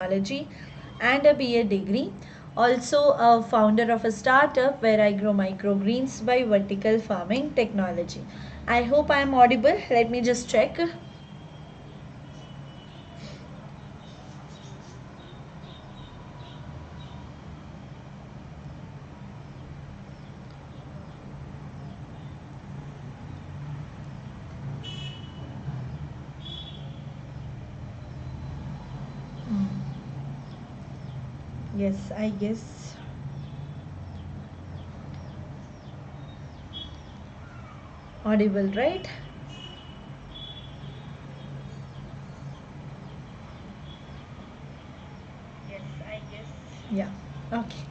Technology and a B.Ed degree. Also a founder of a startup where I grow microgreens by vertical farming technology. I hope I am audible. Let me just check. Yes, I guess. Audible, right? Yes, I guess. Yeah. Okay.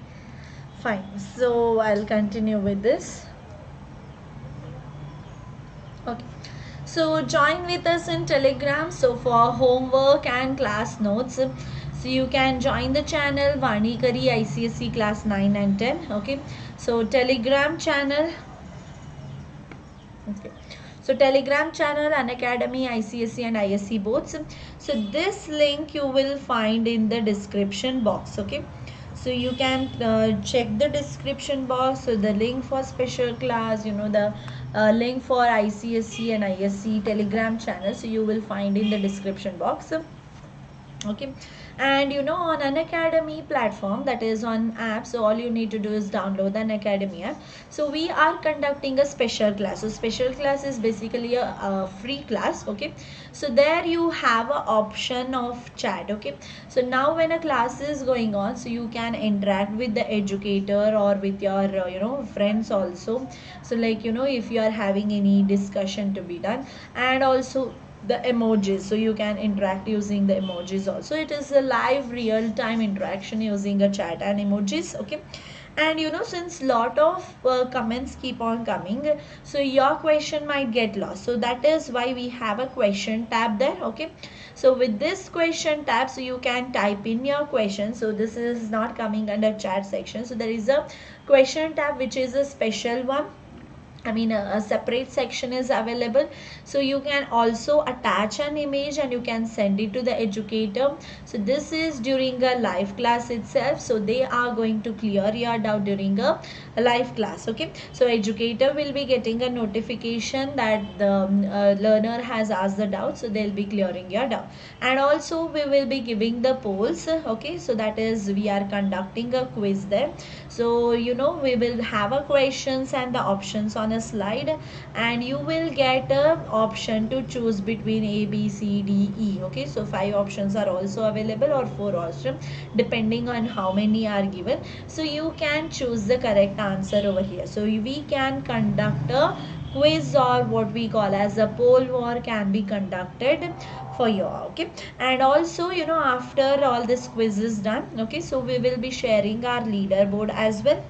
Fine. So I'll continue with this. Okay. So join with us in Telegram. So for homework and class notes, so you can join the channel Vani Kari ICSE class 9 and 10. Okay. So Telegram channel. Okay. So Telegram channel Unacademy ICSE and ISC both. So this link you will find in the description box. Okay. So you can check the description box. So the link for special class, the link for ICSE and ISC Telegram channel. So you will find in the description box. Okay. And on an academy platform, that is on app, so all you need to do is download an academy app. So we are conducting a special class. So special class is basically a free class. Okay. So there you have a option of chat. Okay. So now when a class is going on, so you can interact with the educator or with your friends also. So like if you are having any discussion to be done, and also the emojis, so you can interact using the emojis also. It is a live real time interaction using a chat and emojis. Okay. And since lot of comments keep on coming, so your question might get lost, so that is why we have a question tab there. Okay. So with this question tab, so you can type in your question. So this is not coming under chat section, so there is a question tab which is a special one. I mean a separate section is available. So you can also attach an image and you can send it to the educator. So this is during a live class itself, so they are going to clear your doubt during a live class. Okay. So educator will be getting a notification that the learner has asked the doubt, so they'll be clearing your doubt. And also we will be giving the polls. Okay. So that is, we are conducting a quiz there. So we will have a questions and the options on a slide, and you will get a option to choose between A, B, C, D, E. Okay. So 5 options are also available, or 4 options depending on how many are given. So you can choose the correct answer over here. So we can conduct a quiz, or what we call as a poll war can be conducted for you. Okay. And also after all this quiz is done, okay, so we will be sharing our leaderboard as well.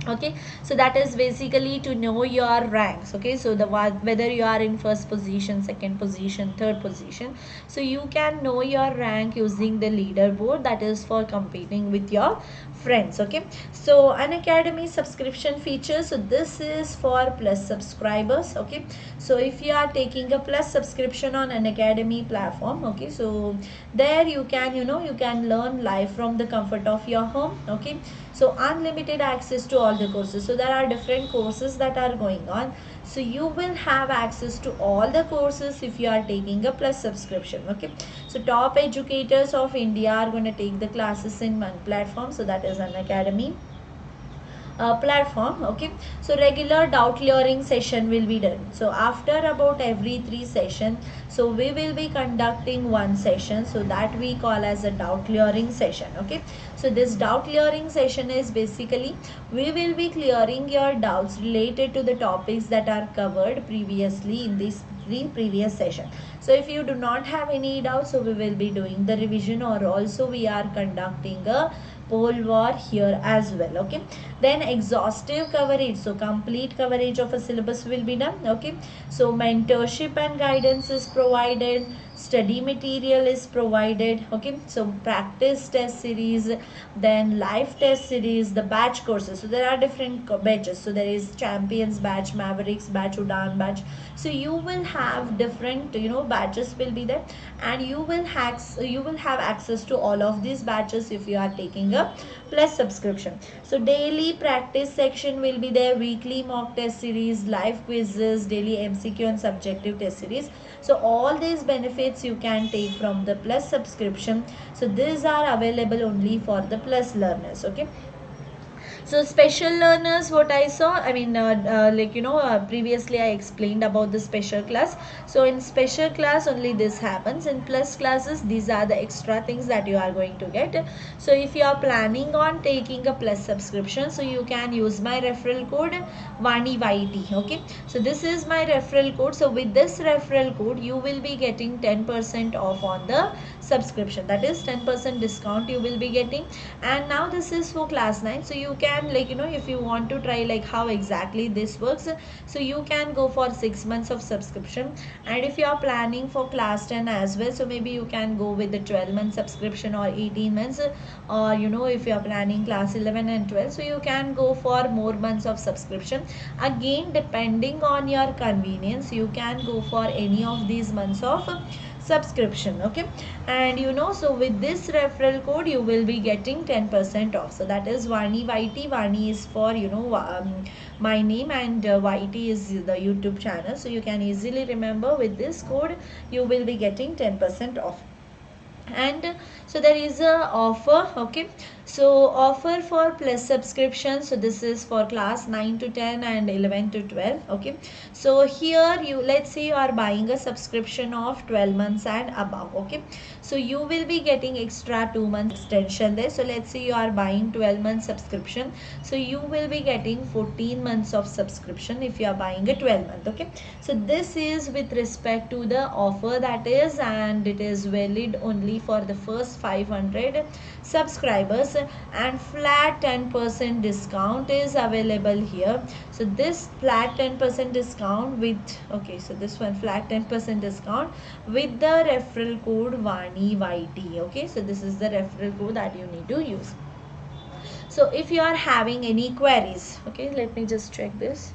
Okay. So that is basically to know your ranks. Okay. So the whether you are in first position, second position, third position, so you can know your rank using the leaderboard. That is for competing with your friends. Okay. So Unacademy subscription feature, so this is for plus subscribers. Okay. So if you are taking a plus subscription on Unacademy platform, okay, so there you can you can learn live from the comfort of your home. Okay. So unlimited access to all the courses. So there are different courses that are going on, so you will have access to all the courses if you are taking a plus subscription. Okay. So top educators of India are going to take the classes in one platform, so that is Unacademy platform. Okay. So regular doubt clearing session will be done. So after about every 3 sessions, so we will be conducting one session, so that we call as a doubt clearing session. Okay. So this doubt clearing session is basically, we will be clearing your doubts related to the topics that are covered previously in this previous session. So if you do not have any doubts, so we will be doing the revision, or also we are conducting a Polvar here as well. Okay, then exhaustive coverage, so complete coverage of a syllabus will be done. Okay, so mentorship and guidance is provided, study material is provided. Okay, so practice test series, then live test series, the batch courses, so there are different batches. So there is champions batch, mavericks batch, udan batch. So you will have different, batches will be there, and you will have access to all of these batches if you are taking a plus subscription. So daily practice section will be there, weekly mock test series, live quizzes, daily MCQ and subjective test series. So all these benefits you can take from the plus subscription. So these are available only for the plus learners. Okay, so special learners, what I saw, I mean, previously I explained about the special class. So in special class only this happens. In plus classes, these are the extra things that you are going to get. So if you are planning on taking a plus subscription, so you can use my referral code Vani YT. Okay, so this is my referral code. So with this referral code, you will be getting 10% off on the subscription, that is 10% discount you will be getting. And now this is for class 9, so you can, if you want to try how exactly this works, so you can go for 6 months of subscription. And if you are planning for class 10 as well, so maybe you can go with the 12-month subscription or 18 months, or if you are planning class 11 and 12, so you can go for more months of subscription. Again, depending on your convenience, you can go for any of these months of subscription. Okay, and so with this referral code you will be getting 10% off. So that is Vani YT. Vani is for my name, and YT is the YouTube channel, so you can easily remember. With this code you will be getting 10% off. And so there is a offer. Okay, so offer for plus subscription, so this is for class 9 to 10 and 11 to 12. Okay, so here let's say you are buying a subscription of 12 months and above. Okay, so you will be getting extra 2 months extension there. So let's say you are buying 12 months subscription, so you will be getting 14 months of subscription if you are buying a 12 month. Okay, so this is with respect to the offer that is, and it is valid only for the first 500 subscribers, and flat 10% discount is available here. So this flat 10% discount with, okay, so this one flat 10% discount with the referral code Vani YT. Okay, so this is the referral code that you need to use. So if you are having any queries, okay, let me just check this.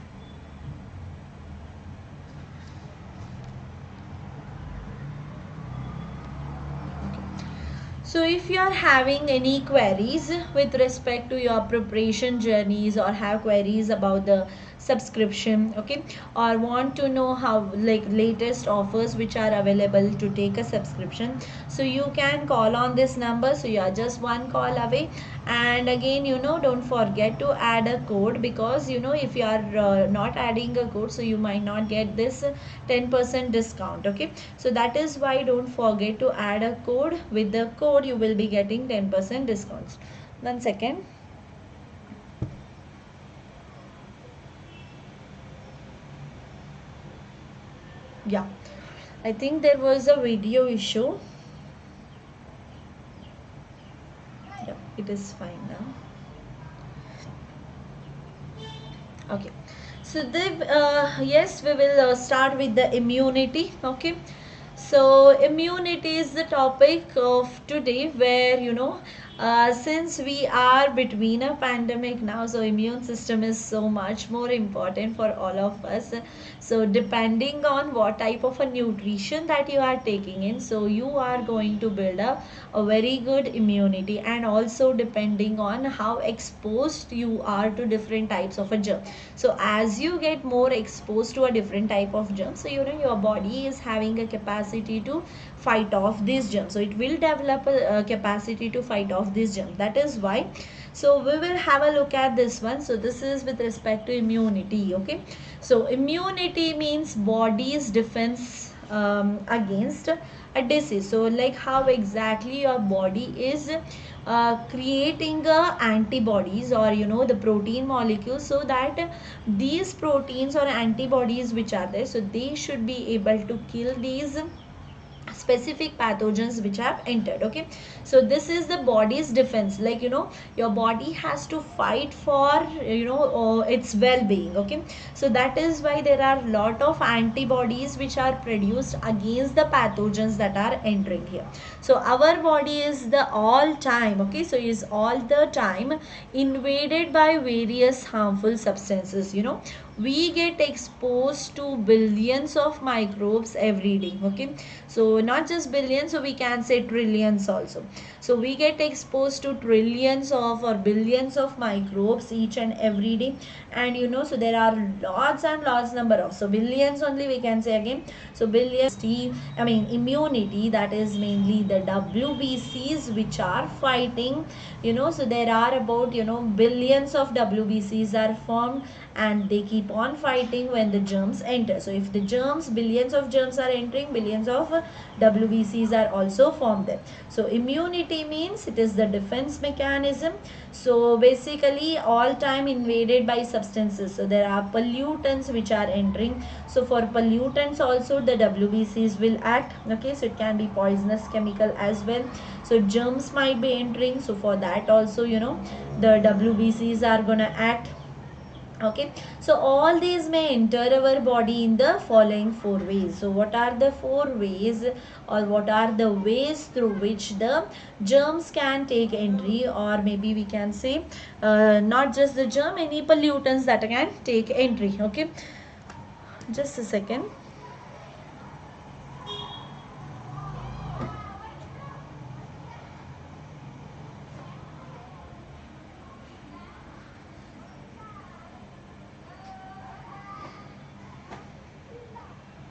So if you are having any queries with respect to your preparation journeys, or have queries about the subscription, okay, or want to know how latest offers which are available to take a subscription, so you can call on this number. So you are just one call away. And again, don't forget to add a code, because if you are not adding a code, so you might not get this 10% discount. Okay, so that is why don't forget to add a code. With the code you will be getting 10% discounts. 1 second. Yeah, I think there was a video issue. Yeah, it is fine now. Okay, so yes, we will start with the immunity. Okay, so immunity is the topic of today, where since we are between a pandemic now, so immune system is so much more important for all of us. So depending on what type of a nutrition that you are taking in, so you are going to build up a very good immunity. And also depending on how exposed you are to different types of a germ. So as you get more exposed to a different type of germ, so your body is having a capacity to fight off these germs. So it will develop a capacity to fight off these germs. That is why, so we will have a look at this one. So this is with respect to immunity. Okay, so immunity means body's defense against a disease. So how exactly your body is creating antibodies, or the protein molecules, so that these proteins or antibodies which are there, so they should be able to kill these specific pathogens which have entered. Okay, so this is the body's defense, like your body has to fight for its well-being. Okay, so that is why there are lot of antibodies which are produced against the pathogens that are entering here. So our body is the all time, okay, so is all the time invaded by various harmful substances. We get exposed to billions of microbes every day. Okay, so not just billions, so we can say trillions also. So we get exposed to trillions of or billions of microbes each and every day. And so there are lots and lots number of, so billions only we can say again. So billions, immunity, that is mainly the WBCs which are fighting. So there are about billions of WBCs are formed, and they keep on fighting when the germs enter. So if the germs, billions of germs are entering, billions of WBCs are also formed there. So immunity means it is the defense mechanism. So basically all time invaded by substances. So there are pollutants which are entering. So for pollutants also the WBCs will act. Okay, so it can be poisonous chemical as well. So germs might be entering. So for that also the WBCs are gonna act. Okay, so all these may enter our body in the following 4 ways. So what are the 4 ways, or what are the ways through which the germs can take entry, or maybe we can say not just the germ, any pollutants that can take entry. Okay, just a second.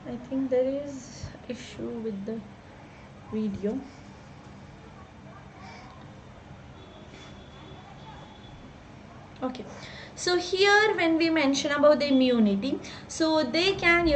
I think there is issue with the video. Okay, so here when we mention about the immunity, so they can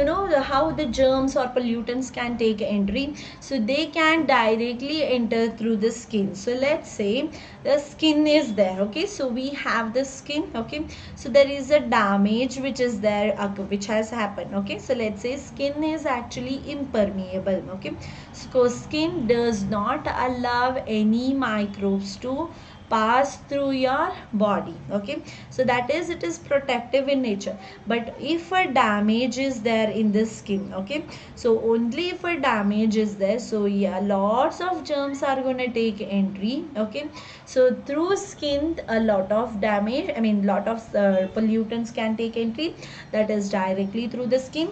how the germs or pollutants can take entry. So they can directly enter through the skin. So let's say the skin is there. Okay, so we have the skin. Okay, so there is a damage which is there, which has happened. Okay, so let's say skin is actually impermeable. Okay, so skin does not allow any microbes to pass through your body. Okay, so that is, it is protective in nature. But if a damage is there in the skin, okay, so only if a damage is there, so yeah, lots of germs are going to take entry. Okay, so through skin a lot of damage, lot of pollutants can take entry, that is directly through the skin.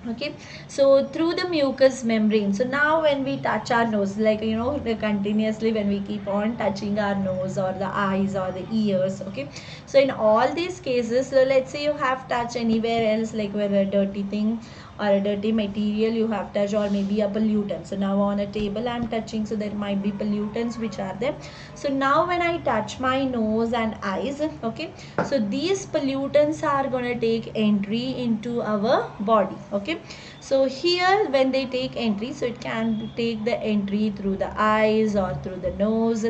Okay, so through the mucous membrane. So now when we touch our nose, like continuously when we keep on touching our nose or the eyes or the ears. Okay, so in all these cases, so let's say you have touched anywhere else, like where a dirty thing or a dirty material you have touched, or maybe a pollutant. So now on a table I'm touching, so there might be pollutants which are there. So now when I touch my nose and eyes, okay, so these pollutants are going to take entry into our body. Okay, so here when they take entry, so it can take the entry through the eyes or through the nose,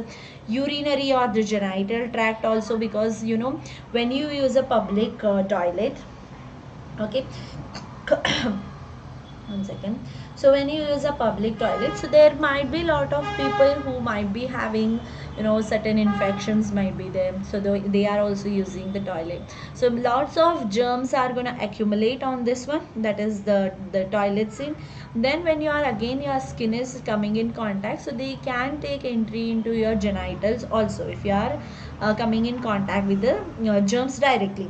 urinary or the genital tract also, because when you use a public toilet, okay, one second. So when you use a public toilet, so there might be a lot of people who might be having certain infections might be there, so they are also using the toilet. So lots of germs are going to accumulate on this one, that is the toilet seat. Then when you are again, your skin is coming in contact, so they can take entry into your genitals also if you are coming in contact with the germs directly.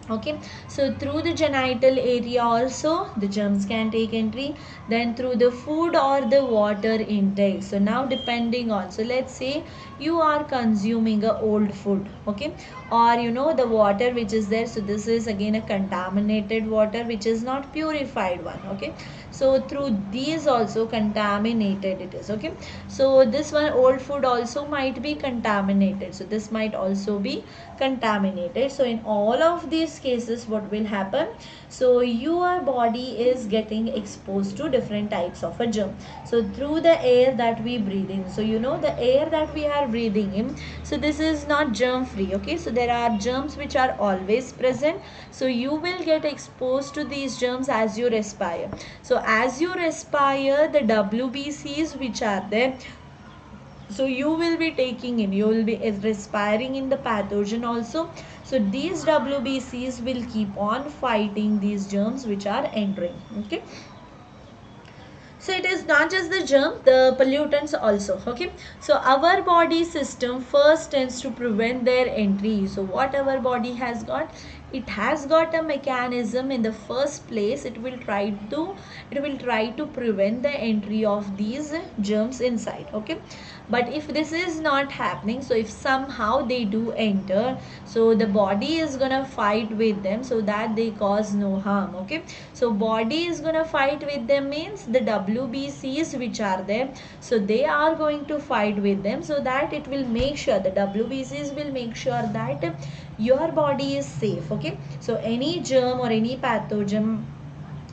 Okay, so through the genital area also the germs can take entry. Then through the food or the water intake. So now depending on, so let's say you are consuming a old food, okay, or the water which is there, so this is again a contaminated water which is not purified one. Okay, so through these also contaminated it is. Okay, so this one old food also might be contaminated, so this might also be contaminated. So in all of these cases what will happen, so your body is getting exposed to different types of a germ. So through the air that we breathe in, so the air that we are breathing in, so this is not germ free. Okay, so there are germs which are always present, so you will get exposed to these germs as you respire. So as you respire, the WBCs which are there, so you will be taking in, you will be respiring in the pathogen also. So these WBCs will keep on fighting these germs which are entering. Okay, so it is not just the germ, the pollutants also. Okay, so our body system first tends to prevent their entry. So what our body has got, it has got a mechanism in the first place. It will try to prevent the entry of these germs inside. Okay, but if this is not happening, so if somehow they do enter, so the body is gonna fight with them so that they cause no harm. Okay, so body is gonna fight with them means the WBCs which are there, so they are going to fight with them, so that it will make sure, the WBCs will make sure that your body is safe. Okay, so any germ or any pathogen,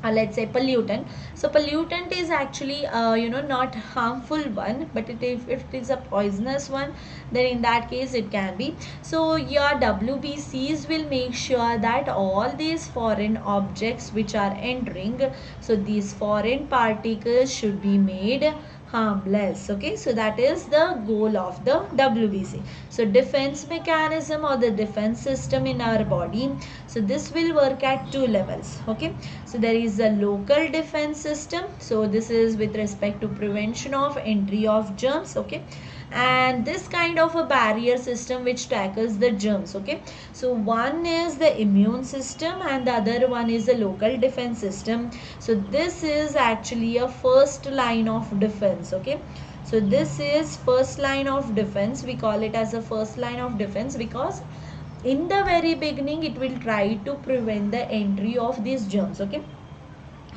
let's say pollutant, so pollutant is actually not harmful one, but if it is a poisonous one, then in that case it can be. So your WBCs will make sure that all these foreign objects which are entering, so these foreign particles should be made harmless. Okay, so that is the goal of the WBC. So defense mechanism or the defense system in our body, so this will work at two levels. Okay, so there is a local defense system, so this is with respect to prevention of entry of germs. Okay, and this kind of a barrier system which tackles the germs. Okay, so one is the immune system and the other one is the local defense system. So this is actually a first line of defense. Okay, so this is first line of defense. We call it as a first line of defense because in the very beginning it will try to prevent the entry of these germs. Okay,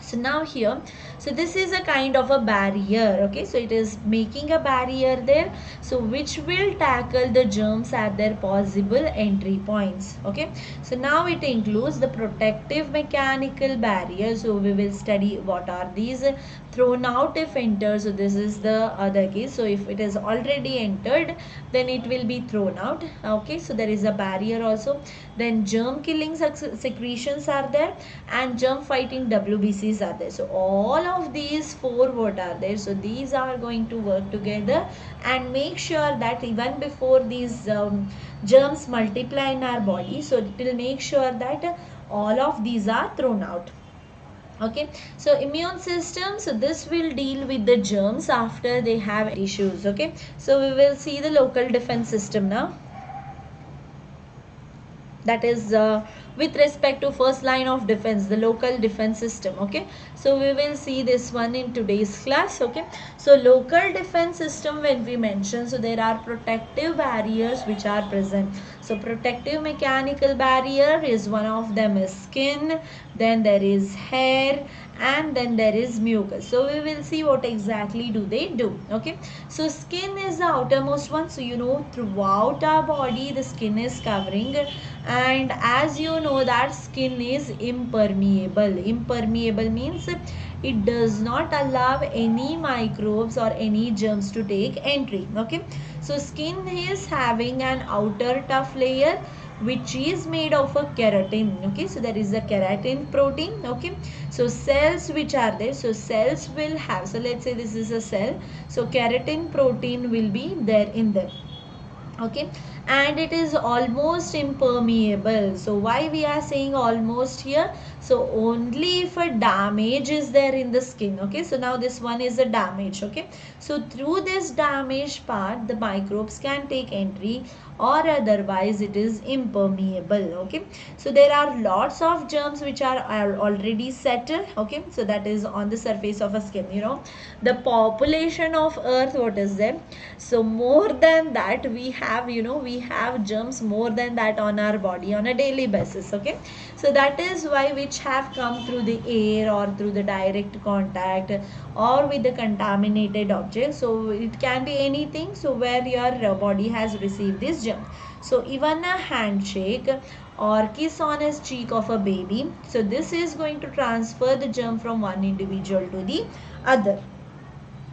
so now here, so this is a kind of a barrier. Okay, so it is making a barrier there, so which will tackle the germs at their possible entry points. Okay, so now it includes the protective mechanical barrier. So we will study what are these. Thrown out if entered, so this is the other case. So if it is already entered, then it will be thrown out. Okay, so there is a barrier also. Then germ killing secretions are there and germ fighting WBCs are there. So all of these four what are there, so these are going to work together and make sure that even before these germs multiply in our body, so it will make sure that all of these are thrown out. Okay, so immune system, so this will deal with the germs after they have issues. Okay, so we will see the local defense system now, that is with respect to first line of defense, the local defense system. Okay, so we will see this one in today's class. Okay, so local defense system, when we mention, so there are protective barriers which are present. So protective mechanical barrier is one of them is skin, then there is hair, and then there is mucus. So we will see what exactly do they do. Okay, so skin is the outermost one. So throughout our body the skin is covering, and as you know that skin is impermeable. Impermeable means it does not allow any microbes or any germs to take entry. Okay, so skin is having an outer tough layer which is made of a keratin. Okay, so there is a keratin protein. Okay, so cells which are there, so cells will have, so let's say this is a cell, so keratin protein will be there in them. Okay, and it is almost impermeable. So why we are saying almost here, so only if a damage is there in the skin. Okay, so now this one is a damage. Okay, so through this damaged part the microbes can take entry, or otherwise it is impermeable. Okay, so there are lots of germs which are already settled. Okay, so that is on the surface of a skin. The population of earth, what is there, so more than that we have we have germs more than that on our body on a daily basis. Okay, so that is why which have come through the air or through the direct contact or with the contaminated object. So it can be anything, so where your body has received this germ. So even a handshake or kiss on his cheek of a baby, so this is going to transfer the germ from one individual to the other.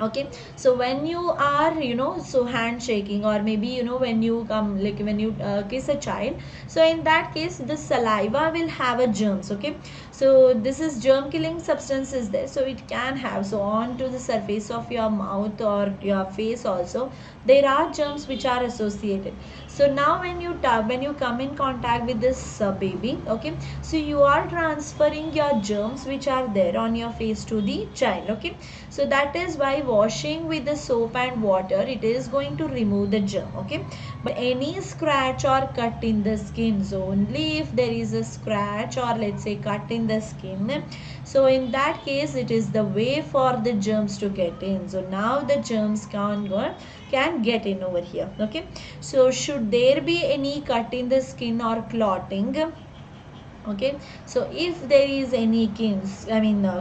Okay, so when you are, so handshaking, or maybe, when you come, like when you kiss a child, so in that case the saliva will have a germs. Okay, so this is germ killing substance is there, so it can have, so on to the surface of your mouth or your face also there are germs which are associated. So now when you come in contact with this baby, okay, so you are transferring your germs which are there on your face to the child. Okay, so that is why washing with the soap and water, it is going to remove the germ. Okay, but any scratch or cut in the skin, so only if there is a scratch or let's say cut in the skin, so in that case it is the way for the germs to get in. So now the germs can get in over here. Okay, so should there be any cut in the skin or clotting, okay, so if there is any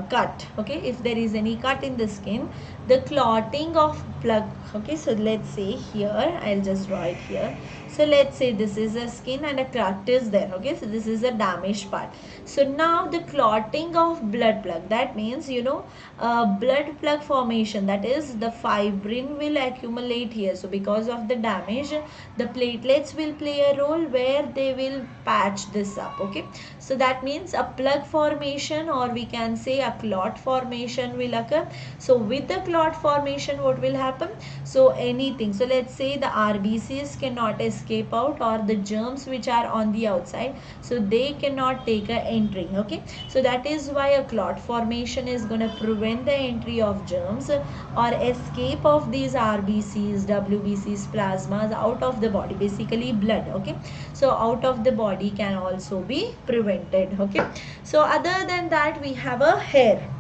cut, okay, if there is any cut in the skin, the clotting of plug, okay, so let's say here I'll just draw it here. So let's say this is a skin and a cut is there. Okay, so this is a damaged part. So now the clotting of blood plug, that means blood plug formation, that is the fibrin will accumulate here. So because of the damage, the platelets will play a role where they will patch this up. Okay, so that means a plug formation, or we can say a clot formation will occur. So with the clot formation, what will happen? So anything, so let's say the RBCs cannot escape out, or the germs which are on the outside, so they cannot take a entry. Okay, so that is why a clot formation is going to prevent the entry of germs or escape of these RBCs, WBCs, plasmas out of the body, basically blood. Okay, so out of the body can also be prevented. Okay, so other than that we have a hair.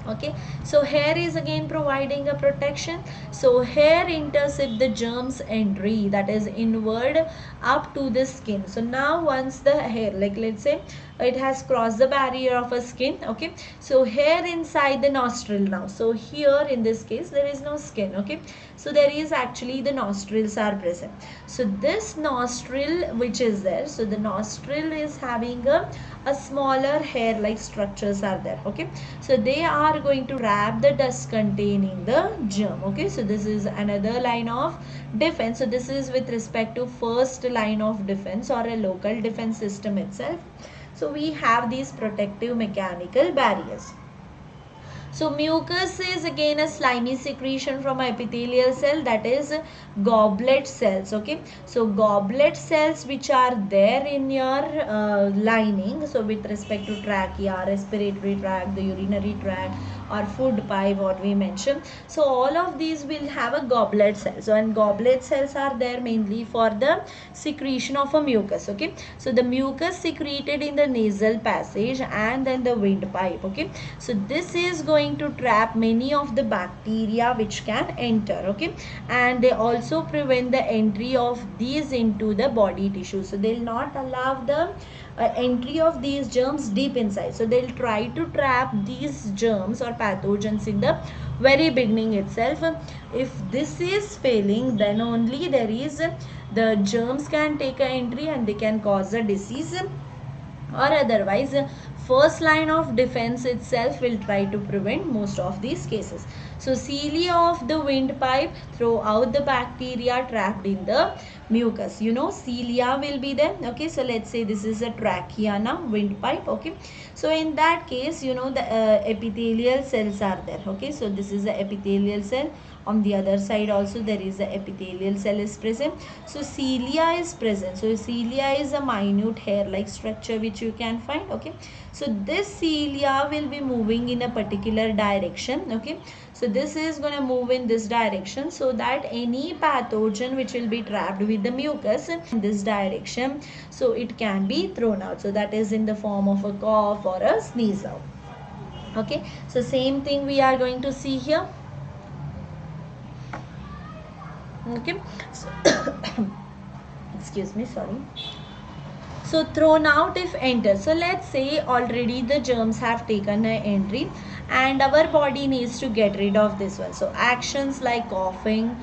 Okay, so hair is again providing a protection. So hair intercept the germs entry, that is inward up to the skin. So now once the hair, like let's say it has crossed the barrier of a skin. Okay, so hair inside the nostril now. So here in this case there is no skin. Okay, so there is actually the nostrils are present. So this nostril which is there, so the nostril is having a smaller hair like structures are there. Okay, so they are going to trap the dust containing the germ. Okay, so this is another line of defense. So this is with respect to first line of defense or a local defense system itself. So we have these protective mechanical barriers. So mucus is again a slimy secretion from epithelial cell, that is goblet cells. Okay, so goblet cells which are there in your lining, so with respect to trachea, respiratory tract, the urinary tract, or food pipe, what we mentioned. So all of these will have a goblet cell. So and goblet cells are there mainly for the secretion of a mucus. Okay, so the mucus secreted in the nasal passage and then the windpipe. Okay, so this is going to trap many of the bacteria which can enter. Okay, and they also prevent the entry of these into the body tissue. So they'll not allow the entry of these germs deep inside. So they'll try to trap these germs or pathogens in the very beginning itself. If this is failing, then only there is the germs can take an entry and they can cause a disease, or otherwise first line of defense itself will try to prevent most of these cases. So cilia of the windpipe throw out the bacteria trapped in the mucus. Cilia will be there. Okay, so let's say this is a trachea now, windpipe. Okay, so in that case the epithelial cells are there. Okay, so this is the epithelial cell. On the other side also there is a epithelial cell is present. So cilia is present. So cilia is a minute hair like structure which you can find. Okay, so this cilia will be moving in a particular direction. Okay, so this is going to move in this direction, so that any pathogen which will be trapped with the mucus in this direction, so it can be thrown out. So that is in the form of a cough or a sneeze out. Okay, so same thing we are going to see here. Okay, so excuse me, sorry. So thrown out if entered. So let's say already the germs have taken an entry and our body needs to get rid of this one. So actions like coughing,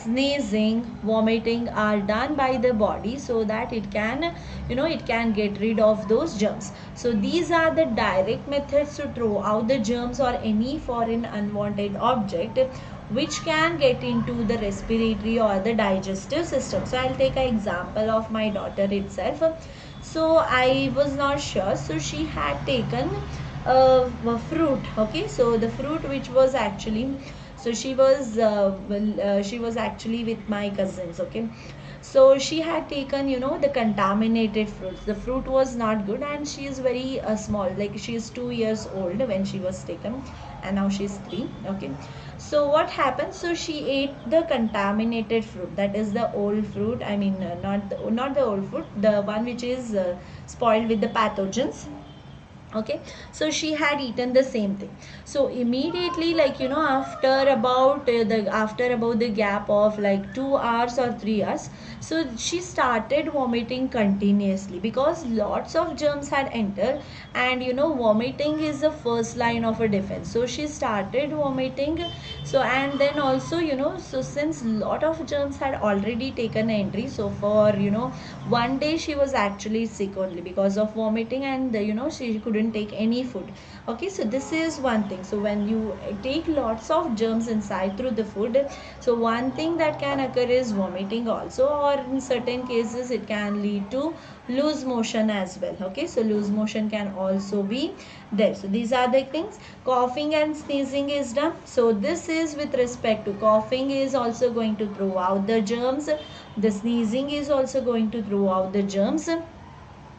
sneezing, vomiting are done by the body so that it can, it can get rid of those germs. So these are the direct methods to throw out the germs or any foreign unwanted object which can get into the respiratory or the digestive system. So I'll take an example of my daughter itself. So I was not sure, so she had taken a fruit. Okay, so the fruit which was actually, so she was actually with my cousins. Okay, so she had taken, the contaminated fruits. The fruit was not good, and she is very small, like she is 2 years old when she was taken, and now she's 3. Okay, so what happened, so she ate the contaminated fruit, that is the old fruit. I mean, not the old fruit, the one which is spoiled with the pathogens. Okay, so she had eaten the same thing. So immediately, like, after about the gap of like 2 hours or 3 hours, so she started vomiting continuously because lots of germs had entered, and vomiting is the first line of a defense. So she started vomiting. So and then also, so since lot of germs had already taken entry, so for one day she was actually sick only because of vomiting, and she couldn't take any food. Okay, so this is one thing. So when you take lots of germs inside through the food, so one thing that can occur is vomiting also, or in certain cases it can lead to loose motion as well. Okay, so loose motion can also be there. So these are the things. Coughing and sneezing is done. So this is with respect to coughing is also going to throw out the germs. The sneezing is also going to throw out the germs.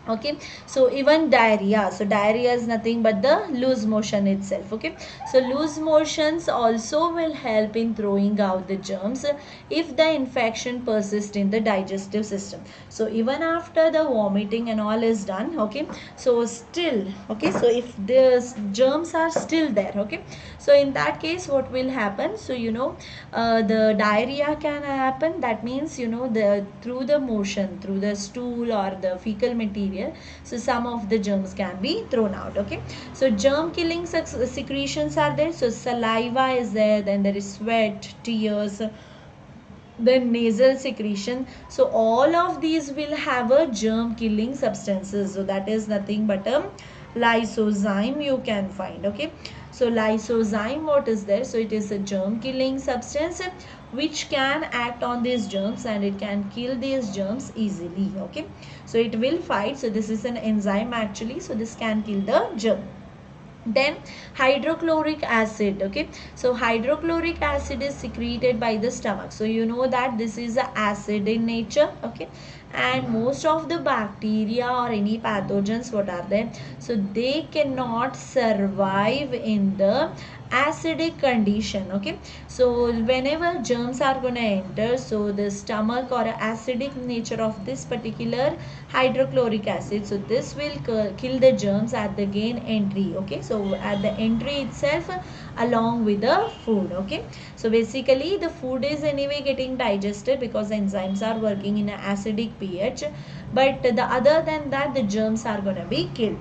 Okay, so even diarrhea, so diarrhea is nothing but the loose motion itself. Okay, so loose motions also will help in throwing out the germs if the infection persists in the digestive system. So even after the vomiting and all is done, okay, so still, okay, so if the germs are still there, okay, so in that case what will happen, so the diarrhea can happen. That means the through the motion, through the stool or the fecal material, so some of the germs can be thrown out. Okay, so germ killing secretions are there. So saliva is there, then there is sweat, tears, then nasal secretion. So all of these will have a germ killing substances. So that is nothing but a lysozyme you can find. Okay, so lysozyme, what is there? So it is a germ killing substance which can act on these germs, and it can kill these germs easily. Okay, so it will fight. So this is an enzyme actually, so this can kill the germ. Then hydrochloric acid. Okay, so hydrochloric acid is secreted by the stomach. So you know that this is a acid in nature. Okay, and most of the bacteria or any pathogens what are there, so they cannot survive in the acidic condition. Okay, so whenever germs are going to enter, so the stomach or acidic nature of this particular hydrochloric acid, so this will kill the germs at the gain entry. Okay, so at the entry itself along with the food. Okay, so basically the food is anyway getting digested because enzymes are working in an acidic pH, but the other than that the germs are going to be killed.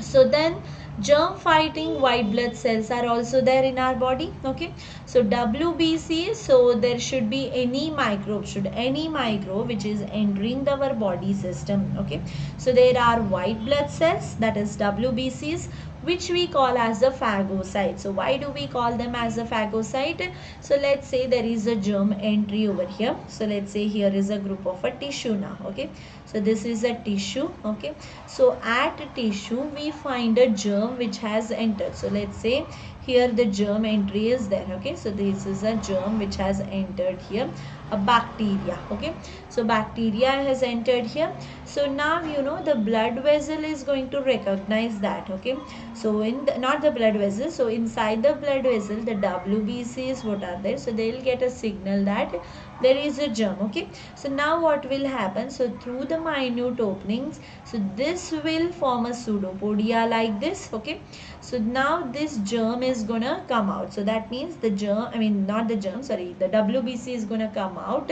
So then germ fighting white blood cells are also there in our body. Okay, so WBC, so there should be any microbe, which is entering our body system. Okay, so there are white blood cells, that is WBCs, which we call as a phagocyte. So why do we call them as a phagocyte? So let's say there is a germ entry over here. So let's say here is a group of a tissue now. Okay, so this is a tissue. Okay, so at tissue we find a germ which has entered. So let's say here the germ entry is there. Okay, so this is a germ which has entered here, a bacteria. Okay, so bacteria has entered here. So now the blood vessel is going to recognize that. Okay, so in the, not the blood vessel, so inside the blood vessel the WBCs what are there, so they will get a signal that there is a germ. Okay, so now what will happen, so through the minute openings, so this will form a pseudopodia like this. Okay, so now this germ is gonna come out. So that means the germ, I mean not the germ, sorry, the WBC is gonna come out.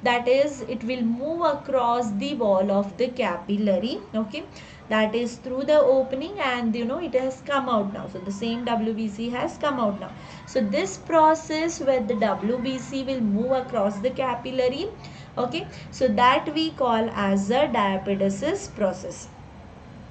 That is, it will move across the wall of the capillary. Okay, that is through the opening, and it has come out now. So the same WBC has come out now. So this process where the WBC will move across the capillary, okay, so that we call as a diapedesis process.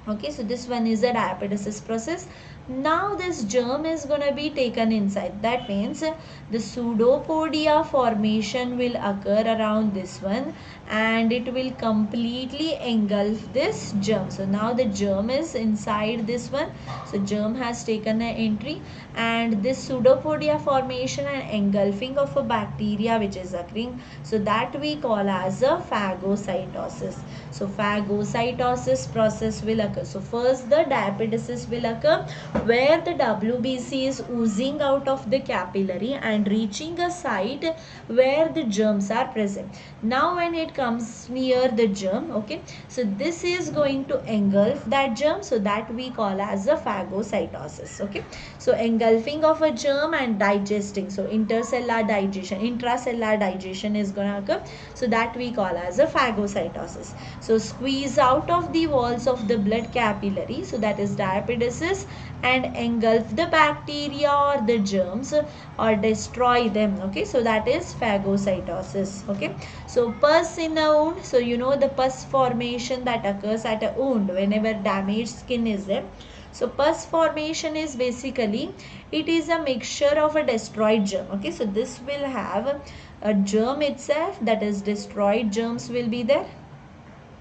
Okay, so this one is a diapedesis process. Now this germ is going to be taken inside. That means the pseudopodia formation will occur around this one, and it will completely engulf this germ. So now the germ is inside this one. So germ has taken an entry, and this pseudopodia formation and engulfing of a bacteria which is occurring, so that we call as a phagocytosis. So phagocytosis process will occur. So first the diapedesis will occur, where the WBC is oozing out of the capillary and reaching a site where the germs are present. Now when it comes near the germ, okay, so this is going to engulf that germ, so that we call as a phagocytosis. Okay, so engulfing of a germ and digesting, so intracellular digestion is going to occur, so that we call as a phagocytosis. So squeeze out of the walls of the blood capillary, so that is diapedesis, and engulf the bacteria or the germs or destroy them. Okay, so that is phagocytosis. Okay, so pus in a wound, so the pus formation that occurs at a wound whenever damaged skin is there. So pus formation is basically, it is a mixture of a destroyed germ. Okay, so this will have a germ itself, that is destroyed germs will be there.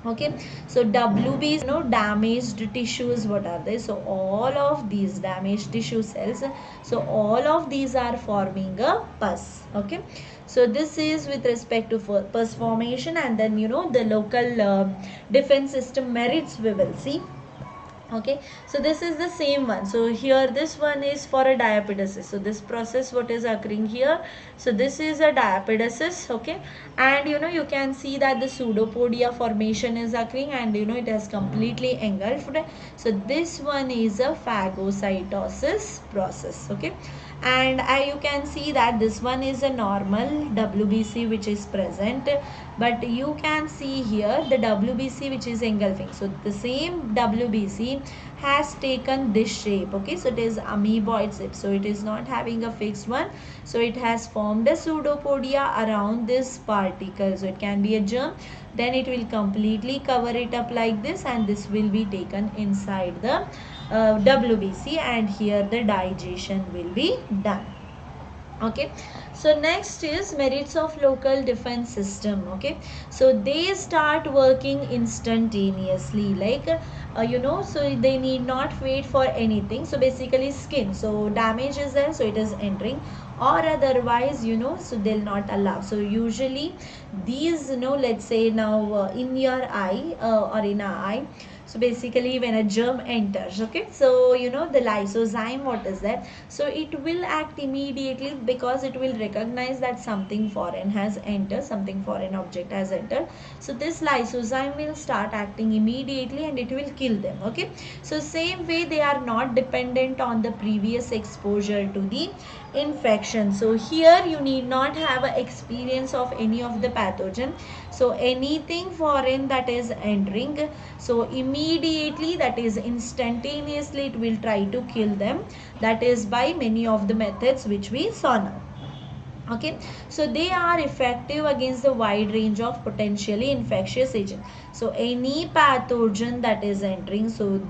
Okay, so WBs, damaged tissues, what are they? So all of these damaged tissue cells, so all of these are forming a pus. Okay, so this is with respect to pus formation, and then the local defense system merits we will see. Okay, so this is the same one. So here this one is for a diapedesis. So this process what is occurring here, so this is a diapedesis. Okay, and you can see that the pseudopodia formation is occurring, and it has completely engulfed. So this one is a phagocytosis process. Okay, and you can see that this one is a normal WBC which is present, but you can see here the WBC which is engulfing. So the same WBC has taken this shape. Okay, so it is amoeboid shape, so it is not having a fixed one, so it has formed a pseudopodia around this particle. So it can be a germ, then it will completely cover it up like this, and this will be taken inside the WBC, and here the digestion will be done. Okay, so next is merits of local defense system. Okay, so they start working instantaneously, like so they need not wait for anything. So basically skin, so damage is there, so it is entering, or otherwise so they'll not allow. So usually these let's say now in your eye or in our eye, so basically when a germ enters, okay, so the lysozyme, what is that? So it will act immediately, because it will recognize that something foreign has entered, something foreign object has entered. So this lysozyme will start acting immediately, and it will kill them. Okay, so same way they are not dependent on the previous exposure to the infection. So here you need not have a experience of any of the pathogen. So anything foreign that is entering, so immediately, that is instantaneously, it will try to kill them. That is by many of the methods which we saw now. Okay, so they are effective against the wide range of potentially infectious agents. So any pathogen that is entering, so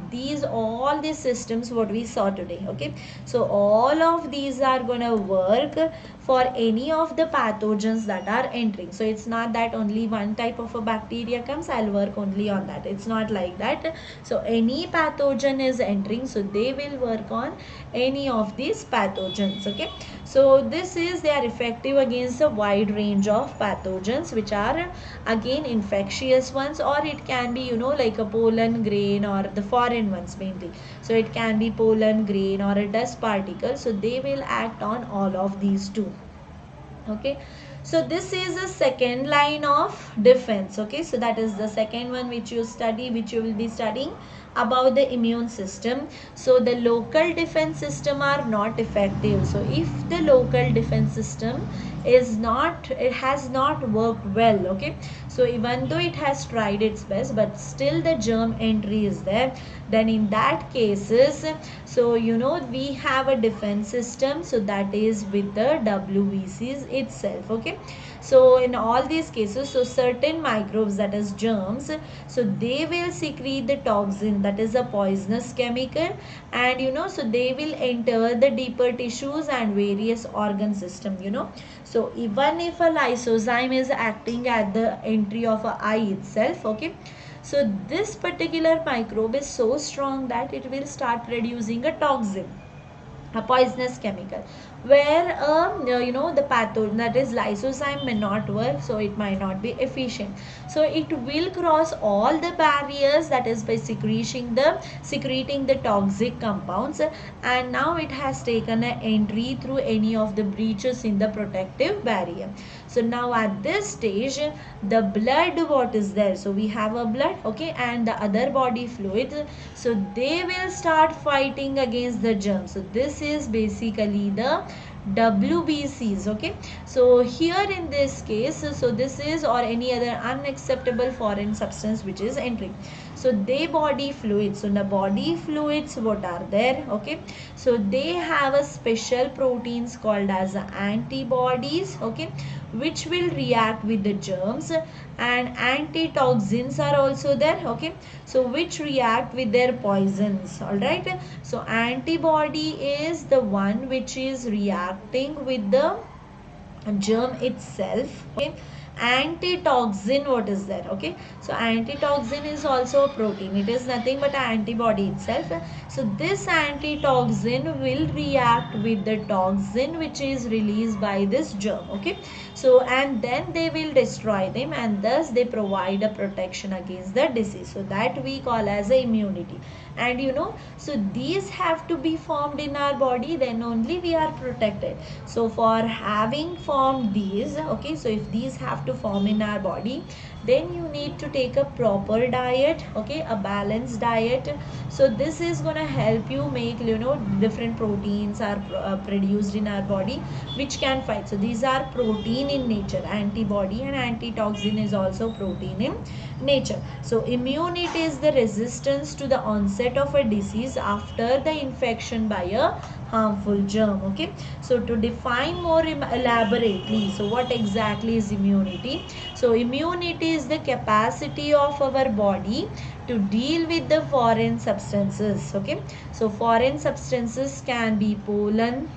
all these systems what we saw today. Okay, so all of these are gonna work for any of the pathogens that are entering. So it's not that only one type of a bacteria comes, I'll work only on that. It's not like that. So any pathogen is entering, so they will work on any of these pathogens. Okay, so this is, they are effective against a wide range of pathogens, which are again infectious ones, or it can be like a pollen grain, or the foreign ones mainly. So it can be pollen grain or a dust particle, so they will act on all of these two. Okay, so this is a second line of defense. Okay, so that is the second one which you will be studying about the immune system. So the local defense system are not effective. So if the local defense system is not, it has not worked well, okay, so even though it has tried its best but still the germ entry is there, then in that cases, so we have a defense system, so that is with the WBCs itself, okay. So in all these cases, so certain microbes, that is germs, so they will secrete the toxin, that is a poisonous chemical, and so they will enter the deeper tissues and various organ system, so even if a lysozyme is acting at the entry of a eye itself, okay, so this particular microbe is so strong that it will start producing a toxin, a poisonous chemical, where the pathogen, that is lysozyme, may not work, so it might not be efficient, so it will cross all the barriers, that is by secreting the toxic compounds, and now it has taken an entry through any of the breaches in the protective barrier. So now at this stage, the blood, what is there, so we have a blood, okay, and the other body fluids, so they will start fighting against the germs. So this is basically the WBCs, okay. So here in this case, so this is, or any other unacceptable foreign substance which is entering, so they body fluids, so the body fluids, what are there, okay, so they have a special proteins called as antibodies, okay, which will react with the germs, and antitoxins are also there, okay, so which react with their poisons, all right. So antibody is the one which is reacting with the germ itself, okay. Antitoxin, what is there, okay, so antitoxin is also a protein, it is nothing but an antibody itself. So this antitoxin will react with the toxin which is released by this germ, okay, so and then they will destroy them, and thus they provide a protection against the disease, so that we call as a immunity. And so these have to be formed in our body, then only we are protected. So for having formed these, okay, so if these have to form in our body, then you need to take a proper diet, okay, a balanced diet. So this is going to help you make different proteins are produced in our body which can fight. So these are protein in nature, antibody, and antitoxin is also protein in nature. So immunity is the resistance to the onset of a disease after the infection by a harmful germ, okay. So to define more elaborately, so what exactly is immunity? So immunity is the capacity of our body to deal with the foreign substances, okay. So foreign substances can be pollen,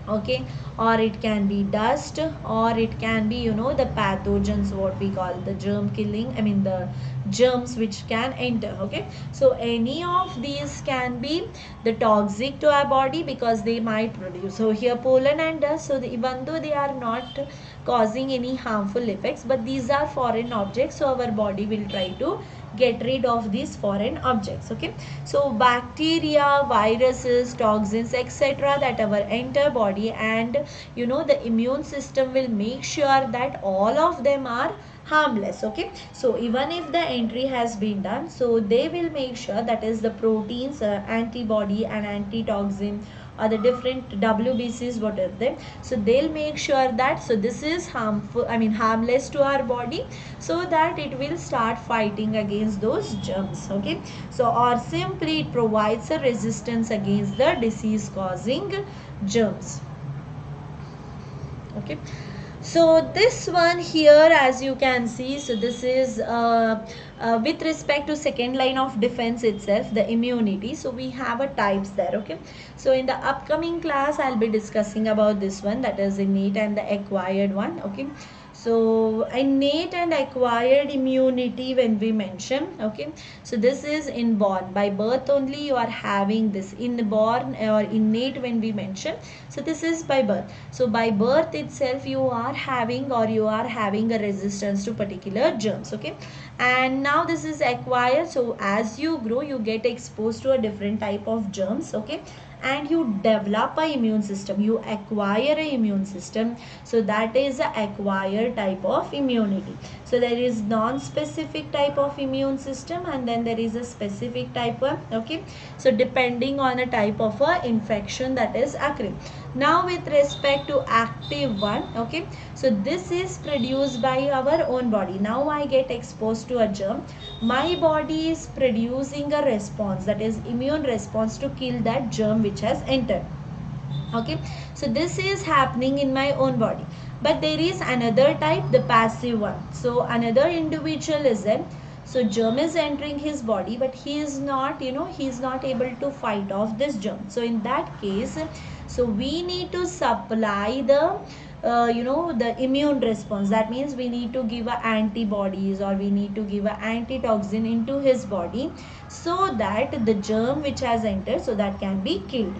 okay, or it can be dust, or it can be the pathogens, what we call the germ killing, the germs which can enter, okay. So any of these can be the toxic to our body because they might produce, so here pollen and dust, so even though they are not causing any harmful effects, but these are foreign objects, so our body will try to get rid of these foreign objects, okay. So bacteria, viruses, toxins, etc., that our enter body, and the immune system will make sure that all of them are harmless, okay. So even if the entry has been done, so they will make sure, that is the proteins, antibody and antitoxin, or the different WBCs, what are they, so they'll make sure that, so this is harmless to our body, so that it will start fighting against those germs, okay. So or simply it provides a resistance against the disease causing germs, okay. So this one here, as you can see, so this is with respect to second line of defense itself, the immunity. So we have a types there, okay. So in the upcoming class, I'll be discussing about this one, that is innate and the acquired one, okay. So innate and acquired immunity, when we mention, okay, so this is inborn, by birth only you are having this. Inborn or innate, when we mention, so this is by birth. So by birth itself you are having, or you are having a resistance to particular germs, okay. And now this is acquired, so as you grow you get exposed to a different type of germs, okay, and you develop a immune system, you acquire a immune system. So that is a acquired type of immunity. So there is non-specific type of immune system, and then there is a specific type of, okay, so depending on a type of a infection that is occurring. Now with respect to active one, okay, so this is produced by our own body. Now I get exposed to a germ, my body is producing a response, that is immune response, to kill that germ which has entered. Okay, so this is happening in my own body. But there is another type, the passive one. So another individual is there, so germ is entering his body, but he is not, he is not able to fight off this germ. So in that case, so we need to supply the the immune response. That means we need to give a antibodies, or we need to give a antitoxin into his body, so that the germ which has entered, so that can be killed.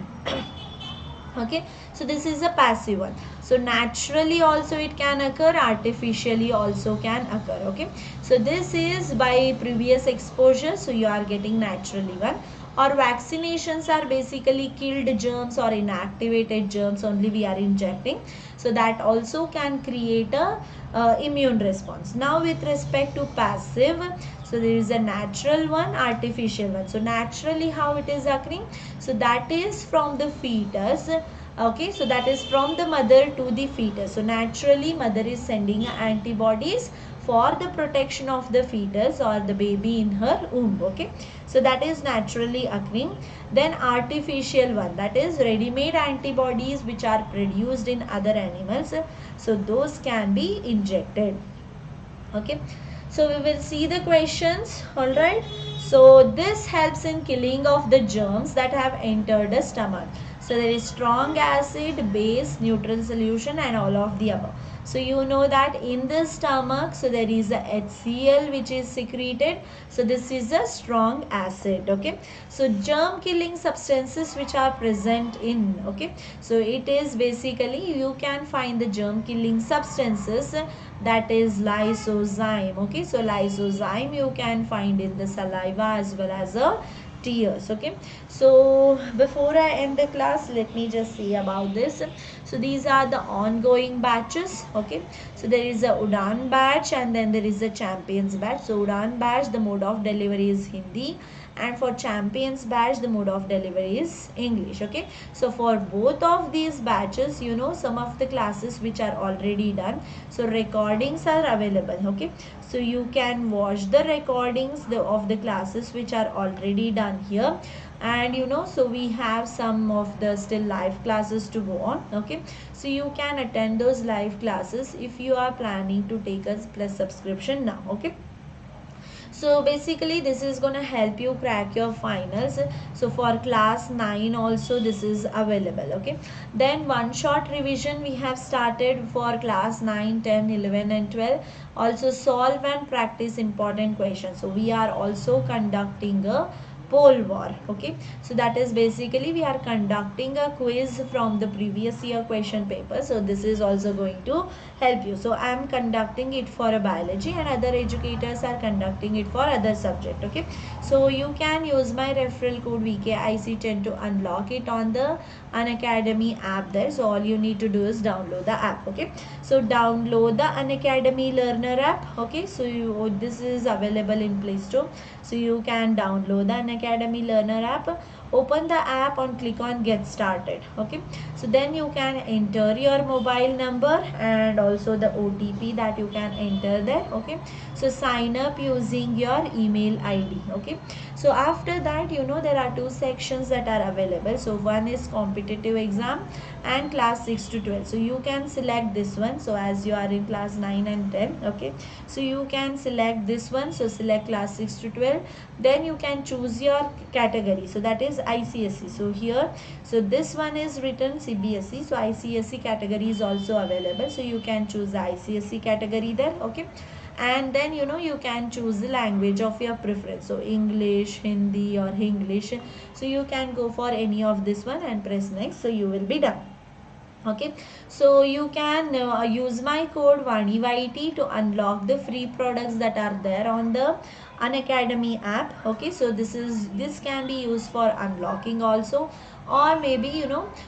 Okay, so this is a passive one. So naturally also it can occur, artificially also can occur. Okay, so this is by previous exposure, so you are getting naturally one. Or vaccinations are basically killed germs or inactivated germs only we are injecting, so that also can create a immune response. Now with respect to passive, so there is a natural one, artificial one. So naturally how it is occurring, so that is from the fetus. Okay, so that is from the mother to the fetus. So naturally mother is sending antibodies for the protection of the fetus or the baby in her womb. Okay, so that is naturally occurring. Then artificial one, that is ready-made antibodies which are produced in other animals, so those can be injected. Okay, so we will see the questions. All right, so this helps in killing of the germs that have entered the stomach. So there is strong acid, base, neutral solution, and all of the above. So you know that in the stomach, so there is a HCl which is secreted. So this is a strong acid. Okay, so germ killing substances which are present in, okay, so it is basically, you can find the germ killing substances, that is lysozyme. Okay, so lysozyme you can find in the saliva as well as a tears. Okay, so before I end the class, let me just say about this. So these are the ongoing batches. Okay, so there is a Udan batch, and then there is a Champions batch. So Udan batch, the mode of delivery is Hindi, and for Champions batch the mode of delivery is English. Okay, so for both of these batches, some of the classes which are already done, so recordings are available. Okay, so you can watch the recordings of the classes which are already done here. And so we have some of the still live classes to go on. Okay, so you can attend those live classes if you are planning to take a plus subscription now. Okay, so basically this is going to help you crack your finals. So for class 9 also this is available. Okay, then one shot revision we have started for class 9, 10, 11 and 12. Also solve and practice important questions. So we are also conducting a poll war. Okay, so that is basically we are conducting a quiz from the previous year question paper. So this is also going to help you. So I am conducting it for a biology, and other educators are conducting it for other subject. Okay, so you can use my referral code VKIC10 to unlock it on the Unacademy app there. So all you need to do is download the app. Okay, so download the Unacademy learner app. Okay, so this is available in Play Store. So you can download the Unacademy learner app, open the app and click on get started. Okay, so then you can enter your mobile number and also the OTP that you can enter there. Okay, so sign up using your email ID. Okay, so after that, there are two sections that are available. So one is competitive exam and class 6 to 12. So you can select this one. So as you are in class 9 and 10, okay, so you can select this one. So select class 6 to 12. Then you can choose your category. So that is ICSE. So here, so this one is written CBSE. So ICSE category is also available. So you can choose the ICSE category there. Okay, and then you can choose the language of your preference. So English, Hindi or English. So you can go for any of this one and press next. So you will be done. Okay, so you can use my code VANIYT to unlock the free products that are there on the Unacademy app. Okay, so this can be used for unlocking also, or maybe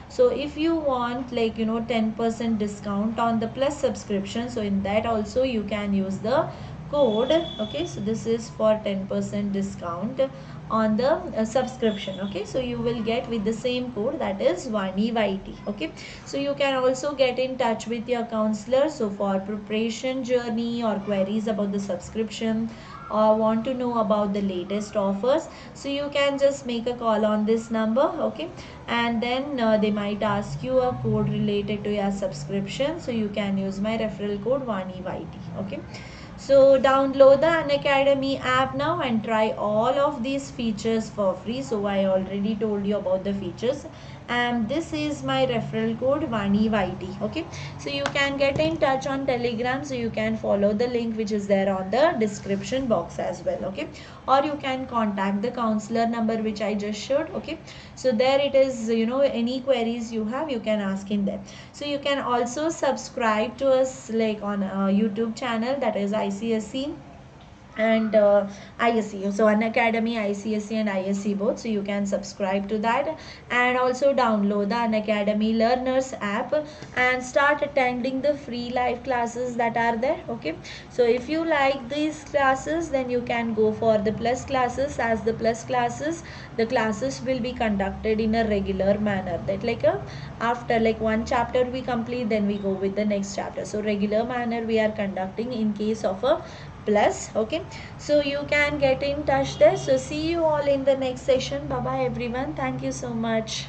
so if you want, like 10% discount on the plus subscription, so in that also you can use the code. Okay, so this is for 10% discount on the subscription. Okay, so you will get with the same code, that is VANIYT. Okay, so you can also get in touch with your counselor, so for preparation journey or queries about the subscription, or want to know about the latest offers, so you can just make a call on this number. Okay, and then they might ask you a code related to your subscription, so you can use my referral code VANIYT. Okay, so download the Unacademy app now and try all of these features for free. So I already told you about the features, and this is my referral code VANIYT. Okay, so you can get in touch on Telegram, so you can follow the link which is there on the description box as well. Okay, or you can contact the counselor number which I just showed. Okay, so there it is, any queries you have, you can ask in there. So you can also subscribe to us like on YouTube channel, that is ICSE and ISCE. So Unacademy ICSE and ISC both. So you can subscribe to that, and also download the Unacademy Learners app and start attending the free live classes that are there. Okay, so if you like these classes, then you can go for the plus classes, as the plus classes, the classes will be conducted in a regular manner, that like after like one chapter we complete, then we go with the next chapter. So regular manner we are conducting in case of a plus. Okay, so you can get in touch there. So see you all in the next session. Bye bye everyone, thank you so much.